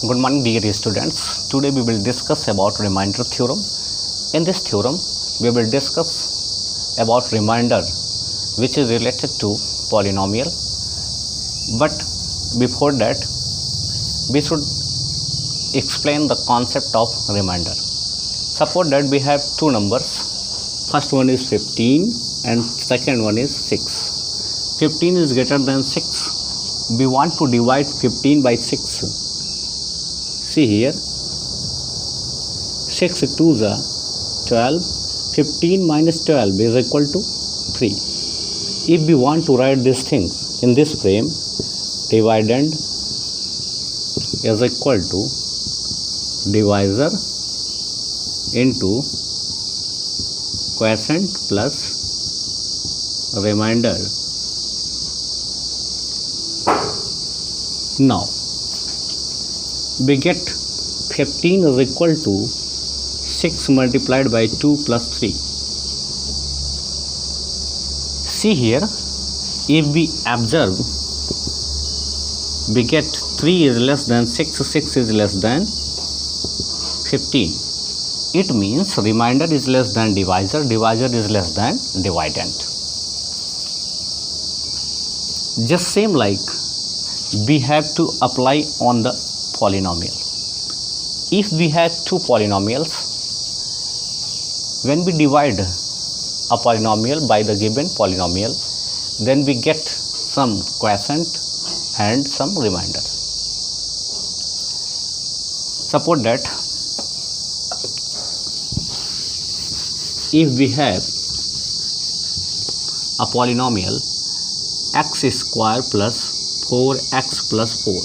Good morning, dear students. Today we will discuss about remainder theorem. In this theorem, we will discuss about remainder which is related to polynomial. But before that, we should explain the concept of remainder. Suppose that we have two numbers. First one is 15 and second one is 6. 15 is greater than 6. We want to divide 15 by 6. See here, 6 2s are 12, 15 minus 12 is equal to 3. If we want to write these things in this frame, dividend is equal to divisor into quotient plus remainder. Now, we get 15 is equal to 6 multiplied by 2 plus 3. See here, if we observe, we get 3 is less than 6, 6 is less than 15. It means remainder is less than divisor, divisor is less than dividend. Just same like we have to apply on the polynomial. If we have two polynomials, when we divide a polynomial by the given polynomial, then we get some quotient and some remainder. Suppose that if we have a polynomial x square plus 4x plus 4,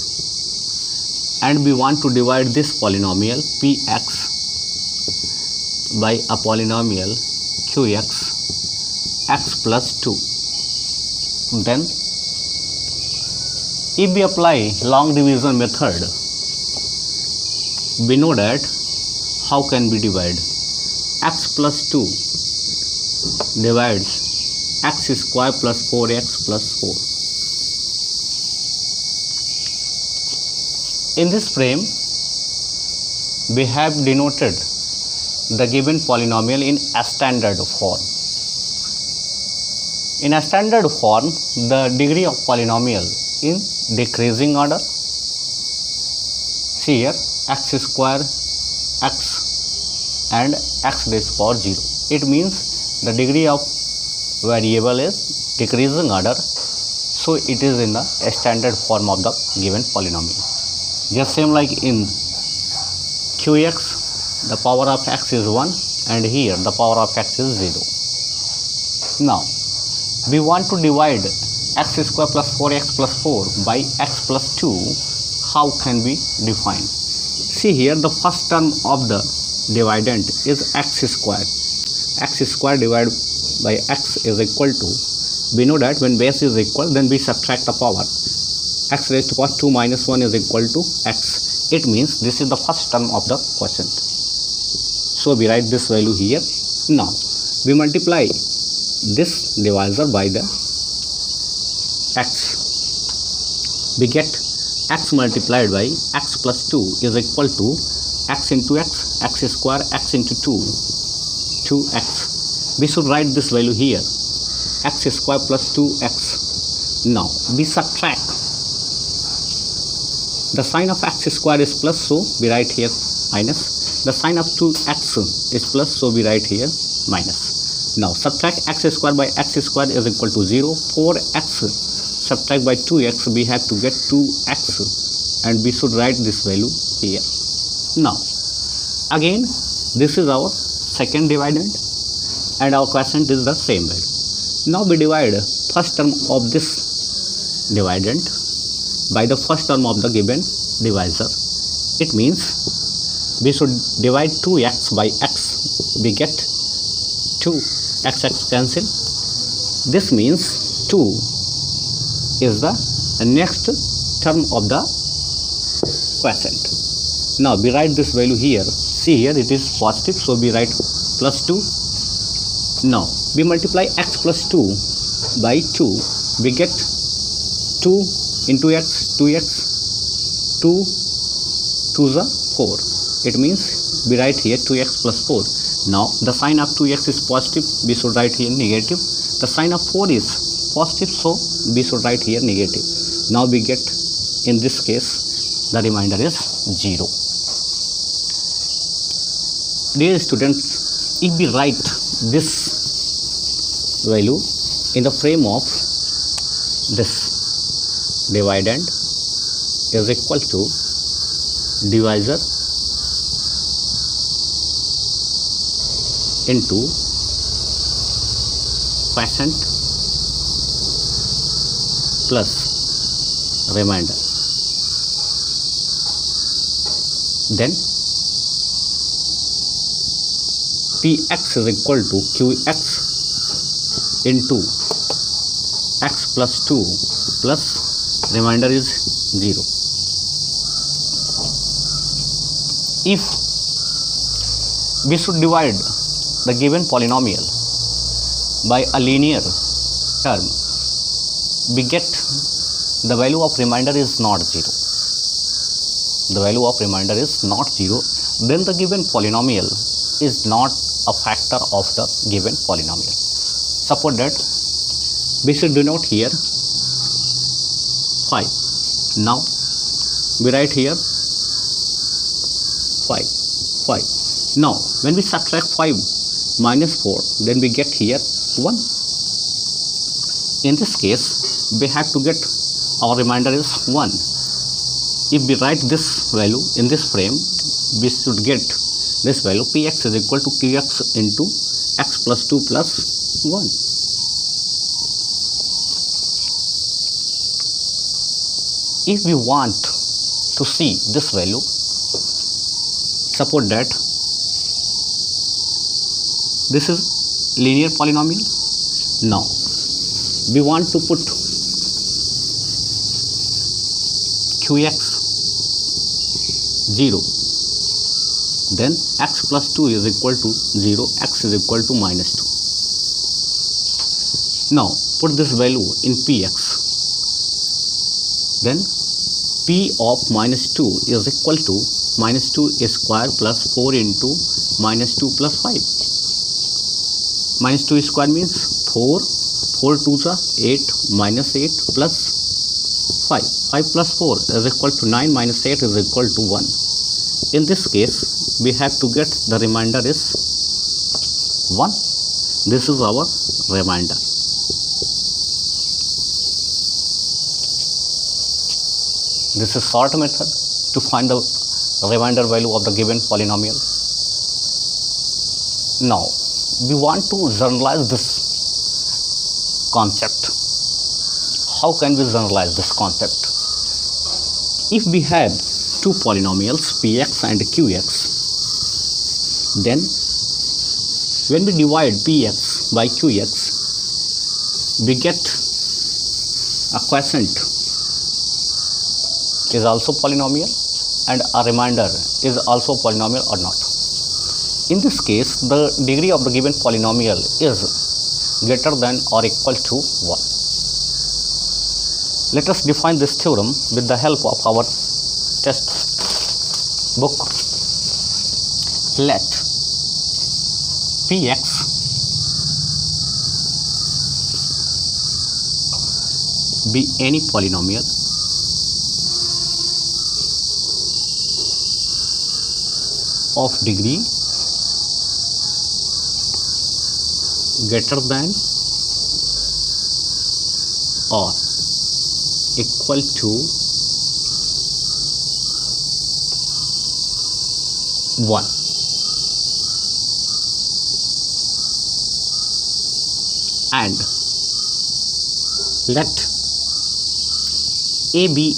and we want to divide this polynomial px by a polynomial qx x plus 2. Then if we apply long division method, we know that how can we divide x plus 2 divides x square plus 4x plus 4. In this frame, we have denoted the given polynomial in a standard form. In a standard form, the degree of polynomial in decreasing order. See here, x square, x and x raised to power 0. It means the degree of variable is decreasing order, so it is in the standard form of the given polynomial. Just same like in qx, the power of x is 1 and here the power of x is 0. Now, we want to divide x square plus 4x plus 4 by x plus 2. How can we define? See here, the first term of the dividend is x square. X square divided by x is equal to, we know that when base is equal, then we subtract the power. X raised to power 2 minus 1 is equal to x. It means this is the first term of the quotient. So we write this value here. Now we multiply this divisor by the x. We get x multiplied by x plus 2 is equal to x into x, x square, x into 2, 2x. We should write this value here, x square plus 2x. Now we subtract. The sign of x square is plus, so we write here minus. The sign of 2x is plus, so we write here minus. Now subtract x square by x square is equal to 0. 4x subtract by 2x, we have to get 2x, and we should write this value here. Now again, this is our second dividend and our quotient is the same value. Now we divide first term of this dividend by the first term of the given divisor. It means we should divide 2x by x. We get 2x cancel. This means 2 is the next term of the quotient. Now we write this value here. See here, it is positive, so we write plus 2. Now we multiply x plus 2 by 2. We get 2 into x, 2x, 2 2 is 4. It means we write here 2x plus 4. Now the sign of 2x is positive, we should write here negative. The sign of 4 is positive, so we should write here negative. Now we get, in this case, the remainder is 0. Dear students, if we write this value in the frame of this dividend is equal to divisor into quotient plus remainder, then Px is equal to Qx into x plus 2 plus remainder is 0. If we should divide the given polynomial by a linear term, we get the value of remainder is not 0. The value of remainder is not 0. Then the given polynomial is not a factor of the given polynomial. Suppose that we should denote here 5. Now we write here 5. Now when we subtract 5 minus 4, then we get here 1. In this case, we have to get our remainder is 1. If we write this value in this frame, we should get this value Px is equal to Qx into x plus 2 plus 1. If we want to see this value, suppose that this is linear polynomial. Now we want to put Qx 0, then x plus 2 is equal to 0, x is equal to minus 2. Now put this value in Px, then P of minus 2 is equal to minus 2 square plus 4 into minus 2 plus 5. Minus 2 square means 4, 4 2s are 8, minus 8 plus 5. 5 plus 4 is equal to 9, minus 8 is equal to 1. In this case, we have to get the remainder is 1. This is our remainder. This is short method to find the remainder value of the given polynomial. Now we want to generalize this concept. How can we generalize this concept? If we have two polynomials Px and Qx, then when we divide Px by Qx, we get a quotient is also polynomial and a remainder is also polynomial or not. In this case, the degree of the given polynomial is greater than or equal to 1. Let us define this theorem with the help of our test book. Let Px be any polynomial of degree greater than or equal to 1. And let A be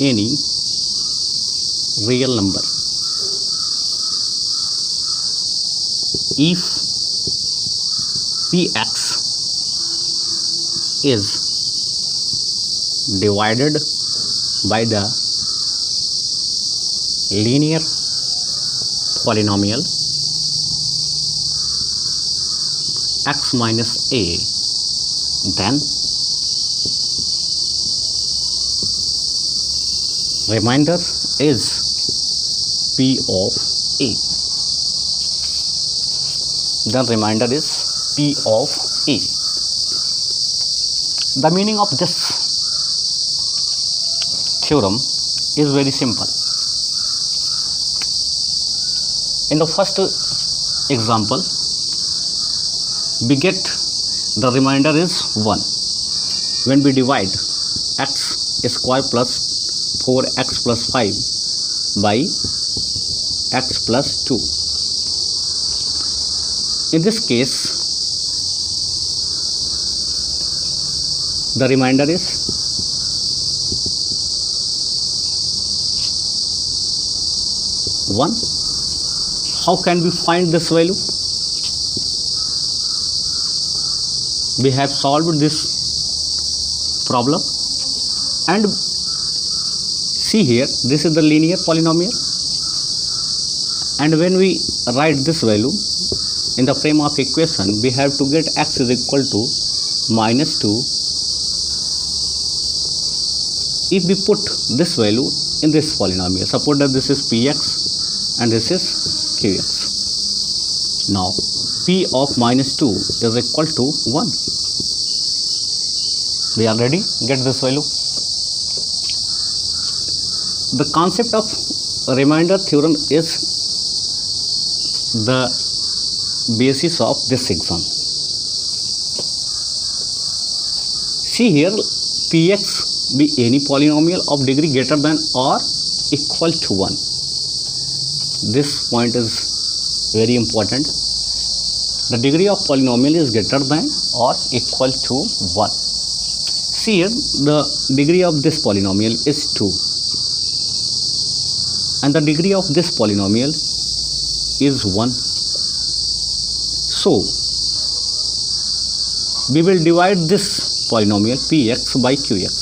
any real number if Px is divided by the linear polynomial x minus a, then remainder is P of A. Then remainder is P of A. The meaning of this theorem is very simple. In the first example, we get the remainder is 1 when we divide x square plus 4x plus 5 by x plus 2. In this case, the remainder is 1. How can we find this value? We have solved this problem, and see here, this is the linear polynomial, and when we write this value in the frame of equation, we have to get x is equal to -2. If we put this value in this polynomial, suppose that this is px and this is qx. Now p of -2 is equal to 1. We already get this value. The concept of remainder theorem is the basis of this exam. See here, px be any polynomial of degree greater than or equal to 1. This point is very important. The degree of polynomial is greater than or equal to 1. See here, the degree of this polynomial is 2 and the degree of this polynomial is 1. So we will divide this polynomial px by qx.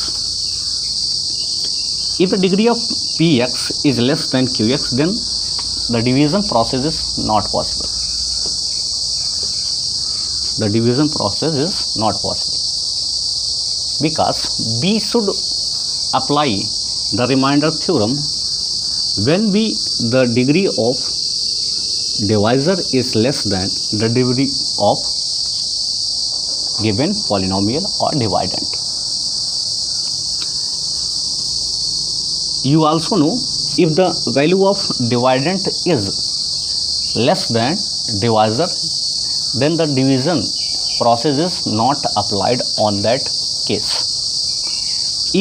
If the degree of px is less than qx, then the division process is not possible. The division process is not possible because we should apply the remainder theorem when the degree of divisor is less than the degree of given polynomial or dividend. You also know, if the value of dividend is less than divisor, then the division process is not applied on that case.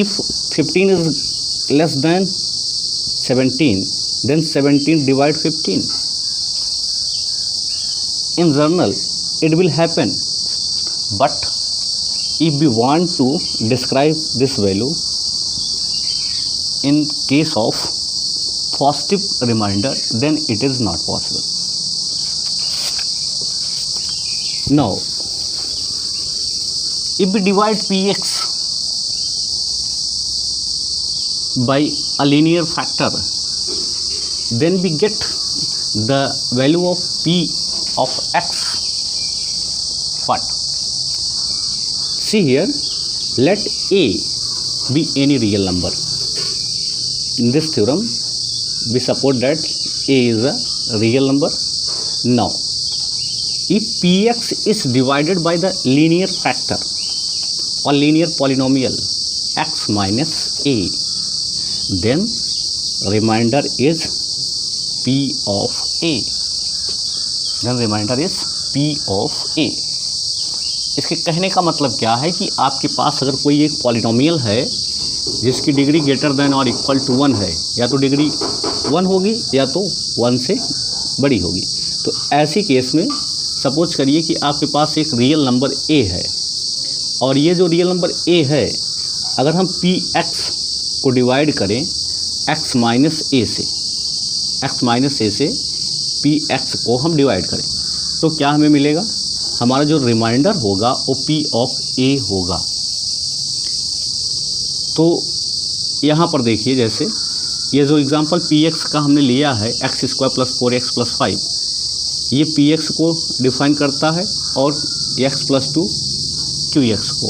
If 15 is less than 17, then 17 divide 15. In general, it will happen, but if we want to describe this value in case of positive remainder, then it is not possible. Now, if we divide px by a linear factor, then we get the value of p of x. What? See here, let a be any real number. In this theorem, we suppose that a is a real number. Now, if px is divided by the linear factor or linear polynomial x minus a, then remainder is p of a. Then remainder is p of a. इसके कहने का मतलब क्या है कि आपके पास अगर कोई एक पॉलिनोमियल है जिसकी डिग्री ग्रेटर देन और इक्वल टू 1 है, या तो डिग्री 1 होगी या तो 1 से बड़ी होगी, तो ऐसी केस में सपोज करिए कि आपके पास एक रियल नंबर a है और ये जो रियल नंबर a है, अगर हम px को डिवाइड करें x माइनस a से px को हम डिवाइड करें, तो क्या हमें मिलेगा? हमारा जो रिमाइंडर होगा वो p ऑफ a होगा। तो यहाँ पर देखिए, जैसे ये जो एग्जांपल px का हमने लिया है x square plus 4x plus 5, ये px को डिफाइन करता है और x प्लस 2 qx को।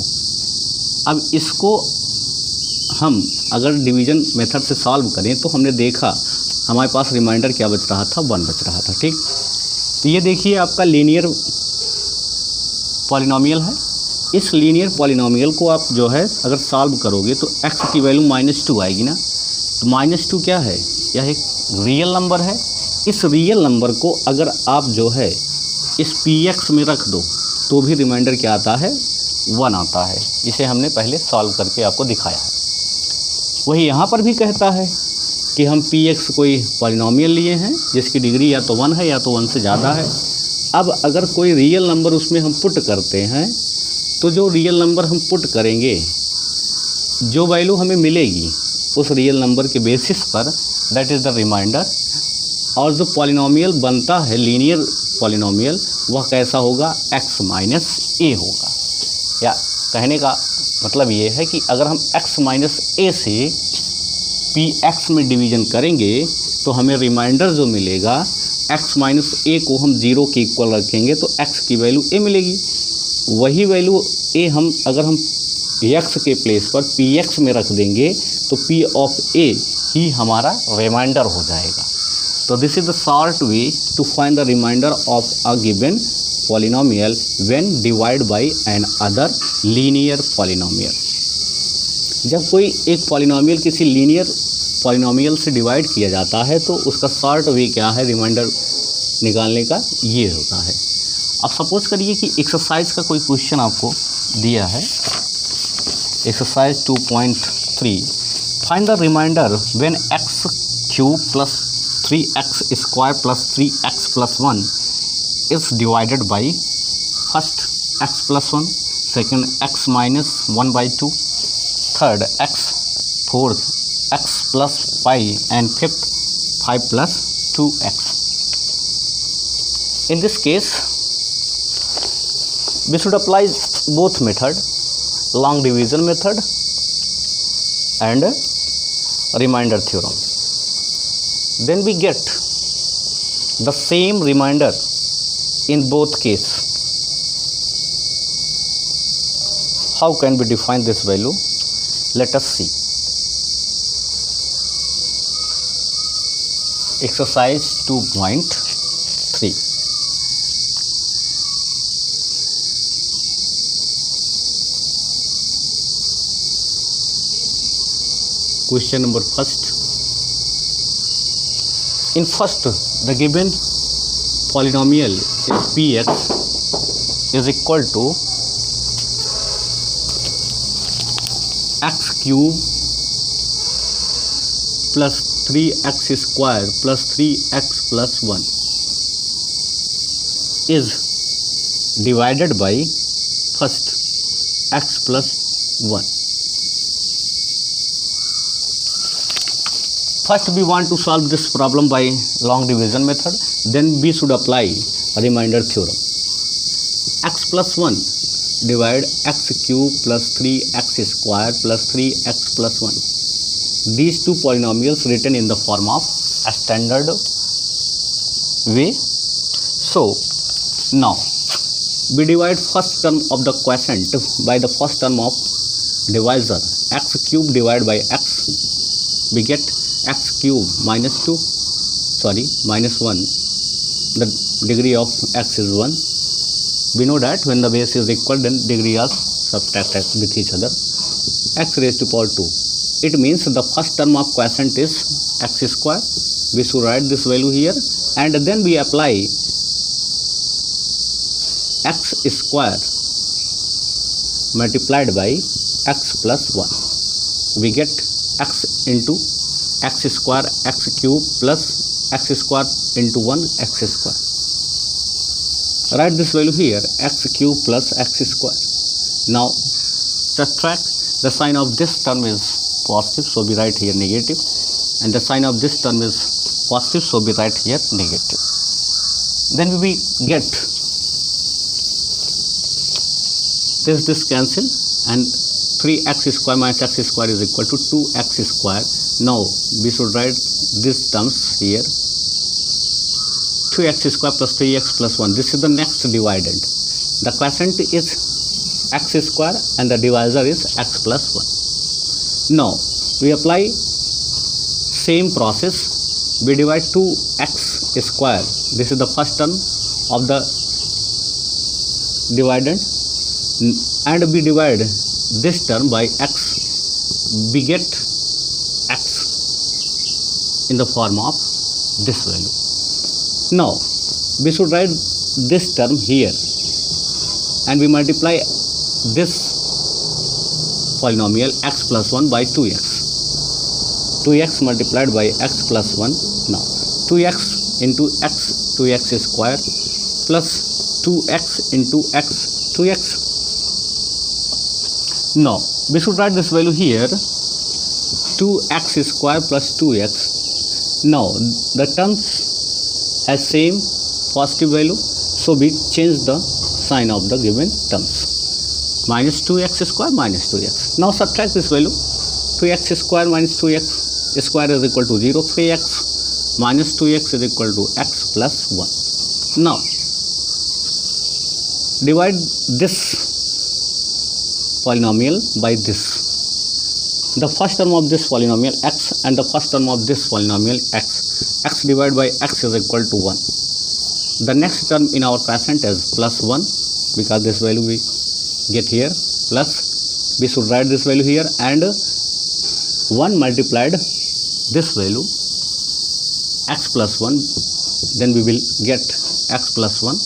अब इसको हम अगर डिवीजन मेथड से सॉल्व करें तो हमने देखा हमारे पास रिमाइंडर क्या बच रहा था, 1 बच रहा था। ठीक, तो ये देखिए आपका लीनियर पॉलिनोमियल है। इस लीनियर पॉलिनोमियल को आप जो है अगर सॉल्व करोगे तो x की वैल्यू -2 आएगी ना। तो -2 क्या है, यह एक रियल नंबर है। इस रियल नंबर को अगर आप जो है इस px में रख दो तो भी रिमाइंडर क्या आता है, 1 आता है। इसे हमने पहले सॉल्व करके आपको दिखाया है। वही यहाँ पर भी कहता है कि हम px कोई पॉलिनोमियल लिए हैं जिसकी डिग्री या तो 1 है या तो 1 से ज़्यादा है। अब अगर कोई रियल नंबर उसमें हम पुट करते हैं तो जो रियल नंबर हम पुट करेंगे, जो वैल्यू हमें मिलेगी उस रियल नंबर के बेसिस पर, दैट इज़ द रिमाइंडर। और जो पॉलिनोमियल बनता है लीनियर पॉलिनोमियल, वह कैसा होगा, x माइनस ए होगा। या कहने का मतलब ये है कि अगर हम x माइनस ए से px में डिवीज़न करेंगे तो हमें रिमाइंडर जो मिलेगा, x माइनस ए को हम 0 के इक्वल रखेंगे तो x की वैल्यू a मिलेगी। वही वैल्यू a हम अगर हम x के प्लेस पर px में रख देंगे तो p ऑफ a ही हमारा रिमाइंडर हो जाएगा। तो this is the short way to find the remainder of a given polynomial when divide by another linear polynomial. जब कोई एक पॉलिनोमियल किसी लीनियर पॉलिनोमियल से डिवाइड किया जाता है तो उसका शॉर्ट वे क्या है, रिमाइंडर निकालने का, ये होता है। अब सपोज करिए कि एक्सरसाइज का कोई क्वेश्चन आपको दिया है, exercise 2.3, find the remainder when x cube plus 3x square plus 3x plus 1 is divided by first x plus 1, second x minus 1/2, third x, fourth x plus 5 and fifth 5 plus 2x। In this case, we should apply both method, long division method and remainder theorem. Then we get the same remainder in both case. How can we define this value? Let us see. Exercise 2.3. Question number first. In first, the given polynomial is px is equal to x cube plus 3x square plus 3x plus 1 is divided by first x plus 1. First we want to solve this problem by long division method, then we should apply a remainder theorem. X plus 1 divide x cube plus 3x square plus 3x plus 1. These two polynomials written in the form of a standard way. So now we divide first term of the quotient by the first term of divisor. X cube divided by x, we get x cube minus 1. The degree of x is 1. We know that when the base is equal, then degree are subtracted with each other. X raised to power 2. It means the first term of quotient is x square. We should write this value here, and then we apply x square multiplied by x plus 1. We get x into x square x cube plus x square into 1 x square. Write this value here, x cube plus x square. Now subtract. The sign of this term is positive, so we write here negative, and the sign of this term is positive, so we write here negative. Then we get this cancel, and 3x square minus x square is equal to 2x square. Now we should write these terms here, 2x square plus 3x plus 1. This is the next dividend. The quotient is x square and the divisor is x plus 1. Now we apply same process. We divide 2x square. This is the first term of the dividend, and we divide this term by x. We get x in the form of this value. Now we should write this term here, and we multiply this polynomial x plus 1 by 2x. 2x multiplied by x plus 1. Now 2x into x, 2x square plus 2x into x, 2x. Now we should write this value here, 2x square plus 2x. Now the terms has same positive value, so we change the sign of the given terms. Minus 2x square minus 2x. Now subtract this value. 2x square minus 2x square is equal to 0. 3x minus 2x is equal to x plus 1. Now divide this polynomial by this. The first term of this polynomial x and the first term of this polynomial x. X divided by x is equal to 1. The next term in our quotient is plus 1, because this value we get here, plus we should write this value here, and 1 multiplied this value x plus 1, then we will get x plus 1.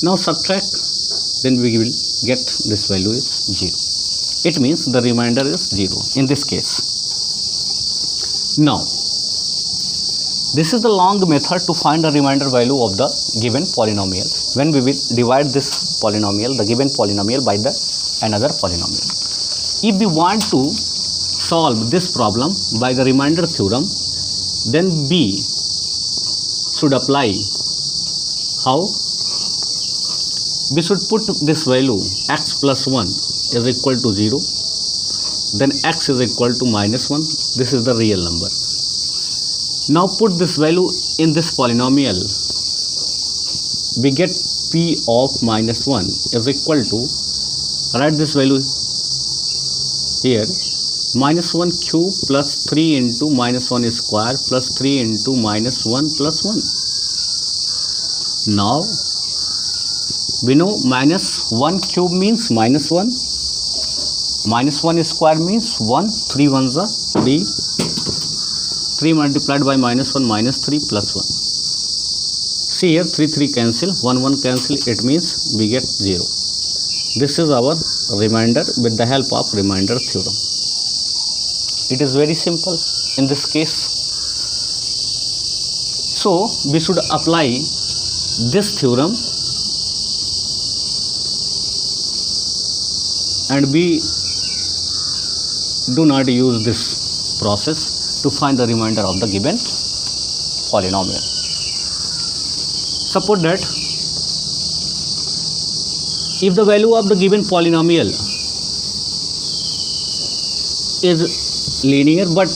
Now subtract, then we will get this value is 0. It means the remainder is 0 in this case. Now this is the long method to find the remainder value of the given polynomial, when we will divide this polynomial, the given polynomial, by the another polynomial. If we want to solve this problem by the remainder theorem, then we should apply how? We should put this value x plus 1 is equal to 0, then x is equal to minus 1. This is the real number. Now put this value in this polynomial. We get p of minus 1 is equal to, write this value here, minus 1 cube plus 3 into minus 1 square plus 3 into minus 1 plus 1. Now we know minus 1 cube means minus 1, minus 1 square means 1, 3 ones are 3, 3 multiplied by minus 1 minus 3 plus 1. See here, 3 3 cancel, 1 1 cancel, it means we get 0. This is our remainder with the help of remainder theorem. It is very simple in this case. So we should apply this theorem, and we do not use this process to find the remainder of the given polynomial. Suppose that if the value of the given polynomial is linear, but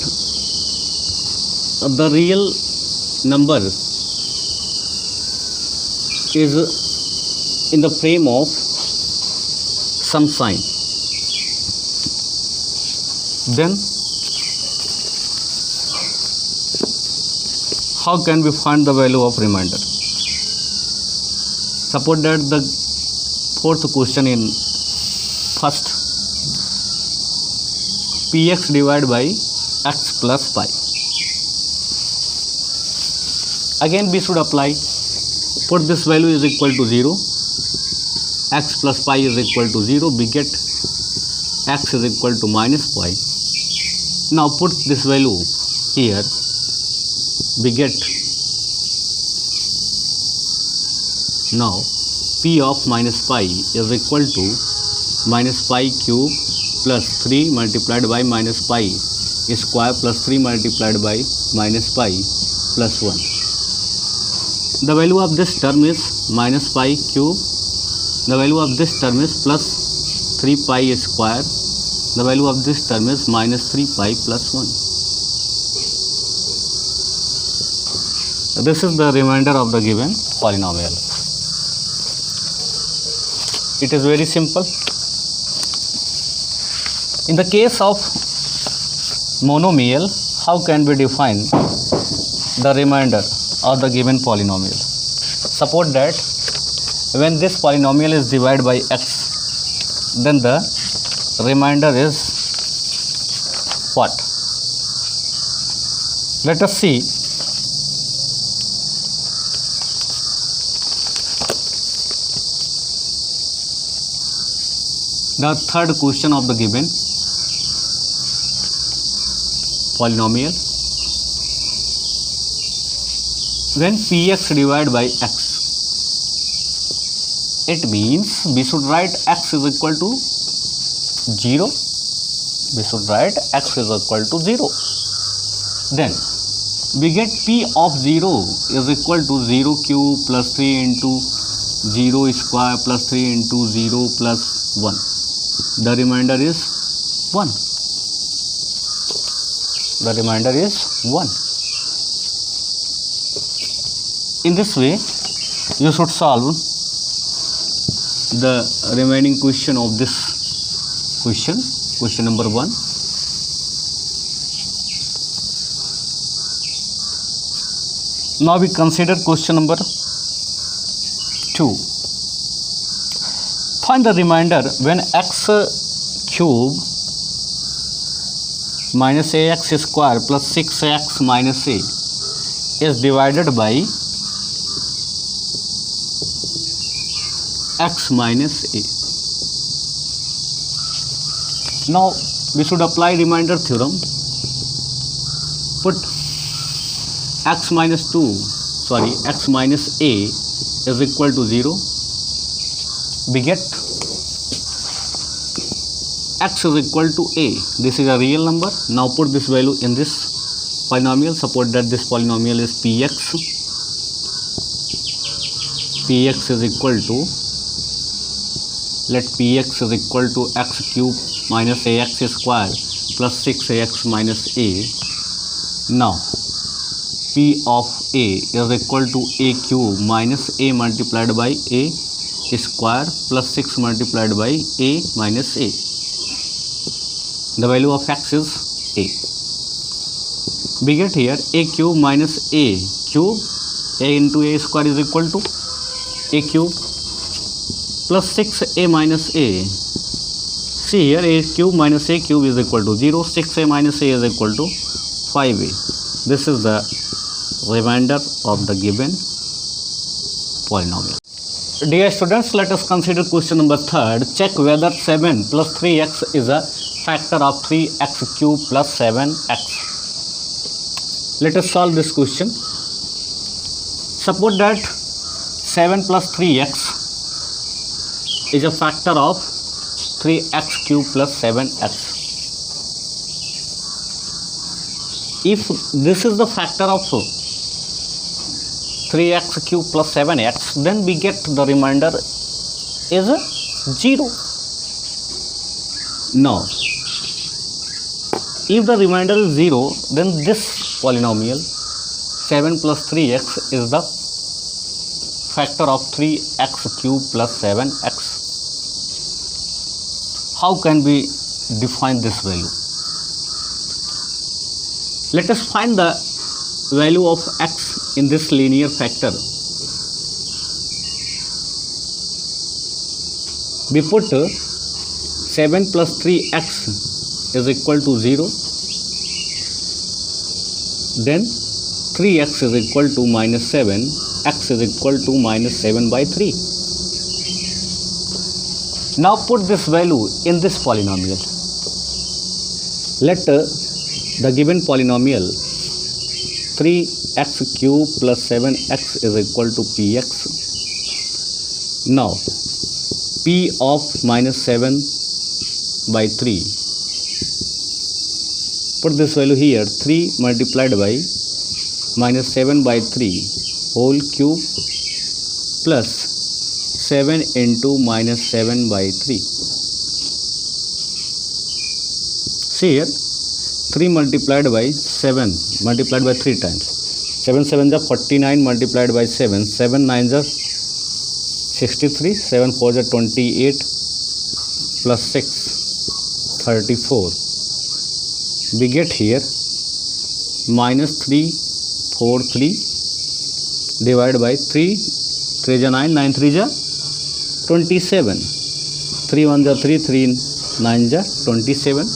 the real number is in the frame of some sign, then how can we find the value of remainder? Suppose that the fourth question in first, px divided by x plus pi. Again we should apply, put this value is equal to 0, x plus pi is equal to 0, we get x is equal to minus pi. Now put this value here, we get now p of minus pi is equal to minus pi cube plus 3 multiplied by minus pi square plus 3 multiplied by minus pi plus 1. The value of this term is minus pi cube, the value of this term is plus 3 pi square, the value of this term is minus 3 pi plus 1. This is the remainder of the given polynomial. It is very simple. In the case of monomial, how can we define the remainder of the given polynomial? Suppose that when this polynomial is divided by x, then the remainder is what? Let us see. The third question of the given polynomial. When px divided by x, it means we should write x is equal to 0. We should write x is equal to 0. Then we get p of 0 is equal to 0 cube plus 3 into 0 square plus 3 into 0 plus 1. The remainder is 1. The remainder is 1. In this way, you should solve the remaining question of this question number 1. Now we consider question number 2. Find the remainder when x cube minus ax square plus 6x minus a is divided by x minus a. Now we should apply remainder theorem. Put x minus a is equal to 0. We get x is equal to a. This is a real number. Now put this value in this polynomial. Suppose that this polynomial is px. Px is equal to, let px is equal to x cube minus ax square plus 6ax minus a. Now p of a is equal to a cube minus a multiplied by a square plus 6 multiplied by a minus a. The value of x is a. We get here a cube minus a cube, a into a square is equal to a cube plus 6a minus a. See here, a cube minus a cube is equal to 0, 6a minus a is equal to 5a. This is the remainder of the given polynomial. Dear students, let us consider question number 3. Check whether 7 plus 3x is a factor of 3x cube plus 7x. Let us solve this question. Suppose that 7 plus 3x is a factor of 3x cube plus 7x. If this is the factor of 3x cube plus 7x, then we get the remainder is 0. Now, if the remainder is 0, then this polynomial 7 plus 3x is the factor of 3x cube plus 7x. How can we define this value? Let us find the value of x in this linear factor. We put 7 plus 3x is equal to 0. Then 3x is equal to minus 7. X is equal to minus 7 by 3. Now put this value in this polynomial. Let the given polynomial 3x cube plus 7x is equal to px. Now p of minus 7 by 3. Put this value here, 3 multiplied by minus 7 by 3 whole cube plus 7 into minus 7 by 3. See here, 3 multiplied by 7 multiplied by 3 times. 7 7 is 49 multiplied by 7. 7 9 is 63. 7 4 is 28 plus 6 34. we get here minus 3 4 3 divided by 3 3 is 9, 9 3 is 27, 3 1 is 3, 3 9 is 27,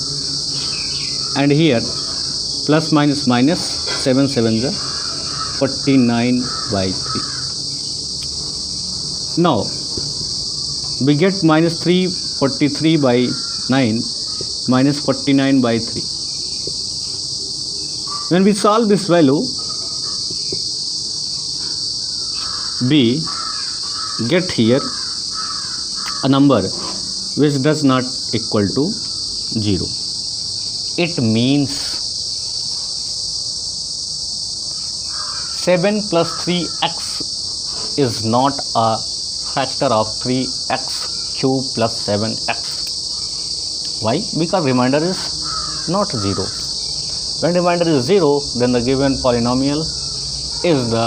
and here plus minus minus 7 7 is 49 by 3. Now we get minus 343 by 9 minus 49 by 3. When we solve this value, we get here a number which does not equal to 0. It means 7 plus 3x is not a factor of 3x cube plus 7x. Why? Because remainder is not 0. When remainder is 0, then the given polynomial is the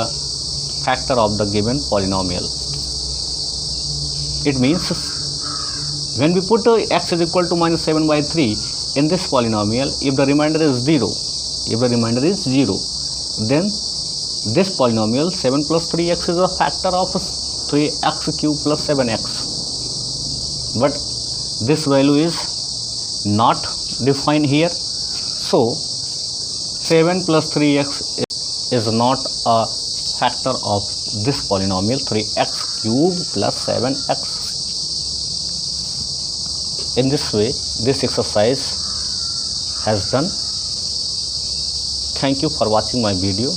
factor of the given polynomial. It means when we put x is equal to minus 7 by 3 in this polynomial, if the remainder is 0, then this polynomial 7 plus 3x is a factor of 3x cube plus 7x. But this value is not defined here, so 7 plus 3x is not a factor of this polynomial 3x cube plus 7x. In this way, this exercise has done. Thank you for watching my video.